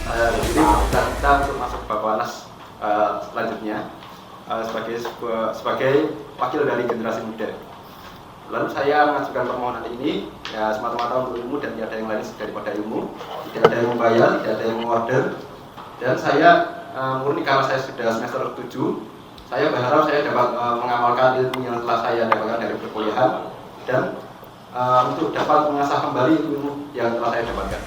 Jadi kita untuk masuk ke Bapak Anas selanjutnya sebagai wakil dari generasi muda. Lalu saya mengajukan permohonan ini ya semata-mata untuk ilmu dan tidak ada yang lain daripada ilmu, tidak ada yang membayar, tidak ada yang mengorder. Dan saya murni karena saya sudah semester 7, saya berharap saya dapat mengamalkan ilmu yang telah saya dapatkan dari perkuliahan dan untuk dapat mengasah kembali ilmu yang telah saya dapatkan.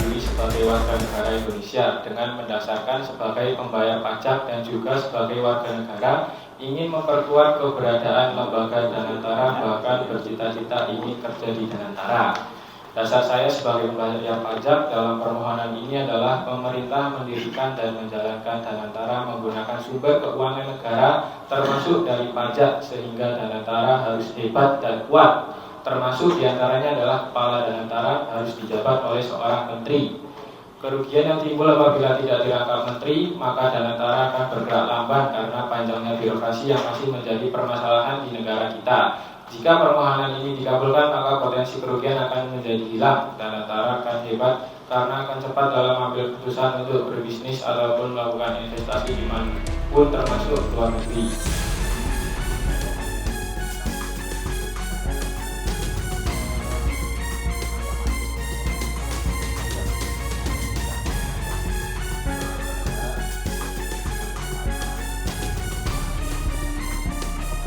Diri sebagai warga negara Indonesia dengan mendasarkan sebagai pembayar pajak dan juga sebagai warga negara ingin memperkuat keberadaan lembaga Danantara, bahkan bercita-cita ingin kerja di Danantara. Dasar saya sebagai pembayar pajak dalam permohonan ini adalah pemerintah mendirikan dan menjalankan Danantara menggunakan sumber keuangan negara termasuk dari pajak, sehingga Danantara harus hebat dan kuat. Termasuk diantaranya adalah kepala Danantara harus dijabat oleh seorang menteri. Kerugian yang timbul apabila tidak dirangkap menteri, maka Danantara akan bergerak lamban karena panjangnya birokrasi yang masih menjadi permasalahan di negara kita. Jika permohonan ini dikabulkan, maka potensi kerugian akan menjadi hilang. Danantara akan hebat karena akan cepat dalam mengambil keputusan untuk berbisnis ataupun melakukan investasi dimanapun, termasuk luar negeri.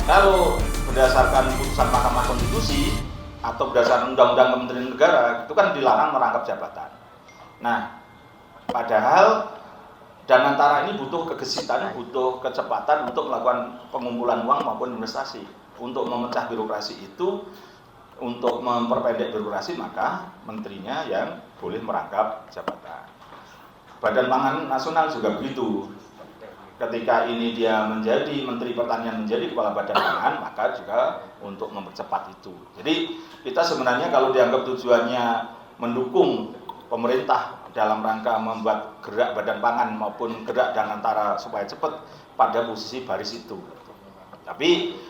Kalau berdasarkan putusan Mahkamah Konstitusi atau berdasarkan Undang-Undang Kementerian Negara itu kan dilarang merangkap jabatan. Nah, padahal Danantara ini butuh kegesitan, butuh kecepatan untuk melakukan pengumpulan uang maupun investasi. Untuk memecah birokrasi itu, untuk memperpendek birokrasi, maka menterinya yang boleh merangkap jabatan. Badan Pangan Nasional juga begitu. Ketika ini dia menjadi Menteri Pertanian, menjadi Kepala Badan Pangan, maka juga untuk mempercepat itu. Jadi kita sebenarnya kalau dianggap tujuannya mendukung pemerintah dalam rangka membuat gerak Badan Pangan maupun gerak Danantara supaya cepat pada posisi baris itu. Tapi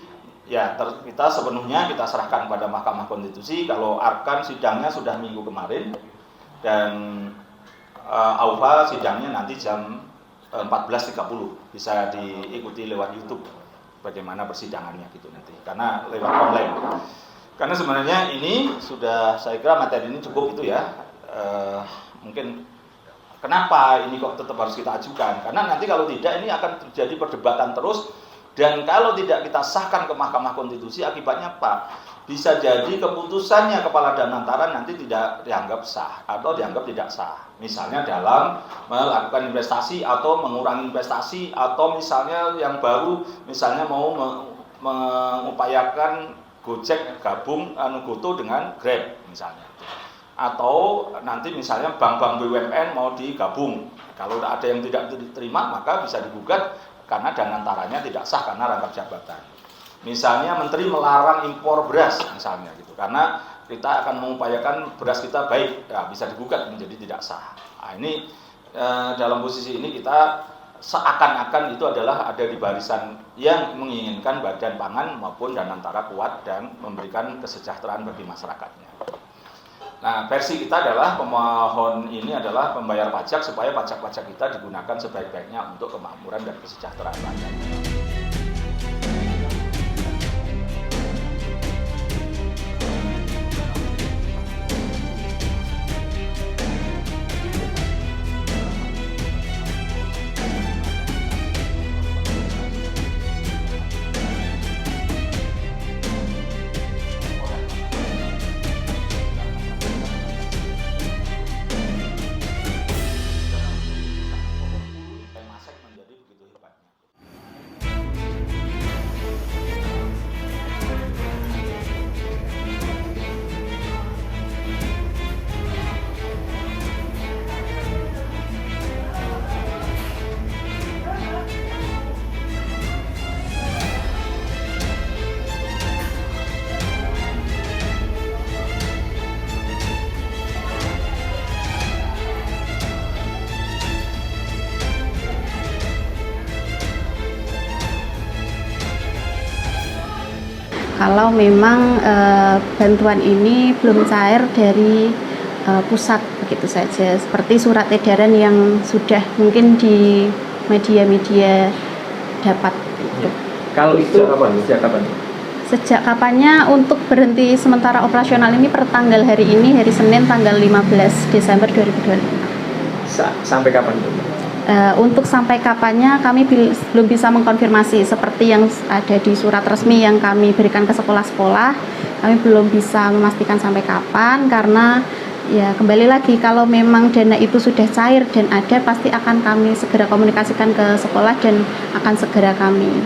ya kita sepenuhnya kita serahkan pada Mahkamah Konstitusi. Kalau arkan sidangnya sudah minggu kemarin dan AUFA sidangnya nanti jam 14.30, bisa diikuti lewat YouTube bagaimana persidangannya gitu nanti, karena lewat online. Karena sebenarnya ini sudah, saya kira materi ini cukup itu ya. Mungkin kenapa ini kok tetap harus kita ajukan? Karena nanti kalau tidak ini akan terjadi perdebatan terus, dan kalau tidak kita sahkan ke Mahkamah Konstitusi akibatnya apa? Bisa jadi keputusannya Kepala Danantara nanti tidak dianggap sah atau dianggap tidak sah. Misalnya dalam melakukan investasi atau mengurangi investasi, atau misalnya yang baru misalnya mau mengupayakan Gojek gabung Goto dengan Grab misalnya. Atau nanti misalnya bank-bank BUMN mau digabung. Kalau ada yang tidak diterima maka bisa digugat karena Danantaranya tidak sah karena rangkap jabatan. Misalnya menteri melarang impor beras misalnya gitu, karena kita akan mengupayakan beras kita baik, ya, bisa digugat menjadi tidak sah. Nah, ini dalam posisi ini kita seakan-akan itu adalah ada di barisan yang menginginkan Badan Pangan maupun Danantara kuat dan memberikan kesejahteraan bagi masyarakatnya. Nah, versi kita adalah pemohon ini adalah pembayar pajak supaya pajak-pajak kita digunakan sebaik-baiknya untuk kemakmuran dan kesejahteraan rakyat. kalau memang bantuan ini belum cair dari pusat begitu saja, seperti surat edaran yang sudah mungkin di media-media dapat. Kalau itu sejak kapan? Sejak kapannya untuk berhenti sementara operasional ini per tanggal hari ini, hari Senin tanggal 15 Desember 2025. Sampai kapan tuh? Untuk sampai kapannya kami belum bisa mengkonfirmasi, seperti yang ada di surat resmi yang kami berikan ke sekolah-sekolah. Kami belum bisa memastikan sampai kapan, karena ya kembali lagi, kalau memang dana itu sudah cair dan ada, pasti akan kami segera komunikasikan ke sekolah dan akan segera kami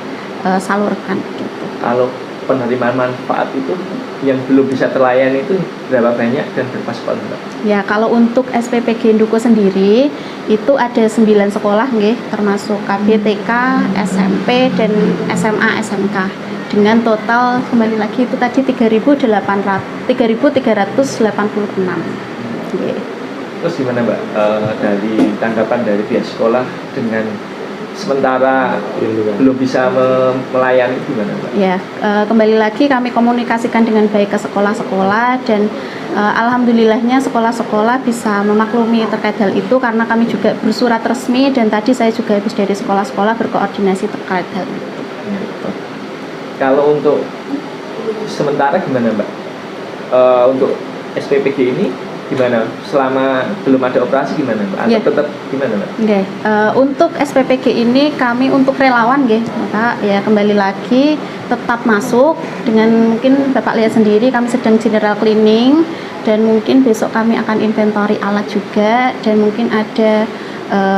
salurkan gitu. Kalau penerimaan manfaat itu yang belum bisa terlayani itu berapa banyak dan berapa sekolah, Mbak? Ya, kalau untuk SPPG Nduku sendiri itu ada 9 sekolah nggih, termasuk KB, TK, SMP dan SMA, SMK. Dengan total kembali lagi itu tadi 3.386. Nggih. Terus gimana, Mbak, dari tanggapan dari pihak sekolah dengan sementara belum bisa melayani, gimana, Mbak? Ya, kembali lagi kami komunikasikan dengan baik ke sekolah-sekolah dan alhamdulillahnya sekolah-sekolah bisa memaklumi terkait hal itu, karena kami juga bersurat resmi dan tadi saya juga habis dari sekolah-sekolah berkoordinasi terkait hal itu. Kalau untuk sementara gimana, Mbak? Untuk SPPG ini gimana? Selama belum ada operasi gimana, Mbak? Atau tetap gimana, Mbak? Okay. Untuk SPPG ini kami untuk relawan, maka ya kembali lagi tetap masuk. Dengan mungkin Bapak lihat sendiri kami sedang general cleaning dan mungkin besok kami akan inventory alat juga, dan mungkin ada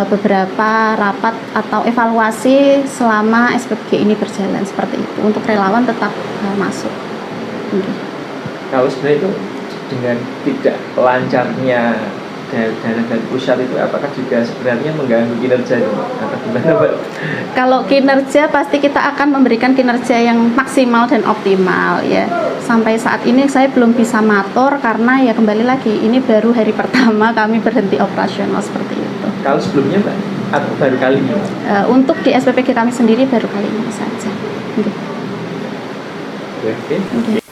beberapa rapat atau evaluasi selama SPPG ini berjalan, seperti itu. Untuk relawan tetap masuk. Kalau sebenarnya itu dengan tidak lancarnya dana dari pusat itu, apakah juga sebenarnya mengganggu kinerja atau gimana, Mbak? Kalau kinerja pasti kita akan memberikan kinerja yang maksimal dan optimal ya. Sampai saat ini saya belum bisa matur karena ya kembali lagi ini baru hari pertama kami berhenti operasional seperti itu. Kalau sebelumnya, Mbak, atau baru kali ini? Untuk di SPPG kami sendiri baru kali ini saja. Oke.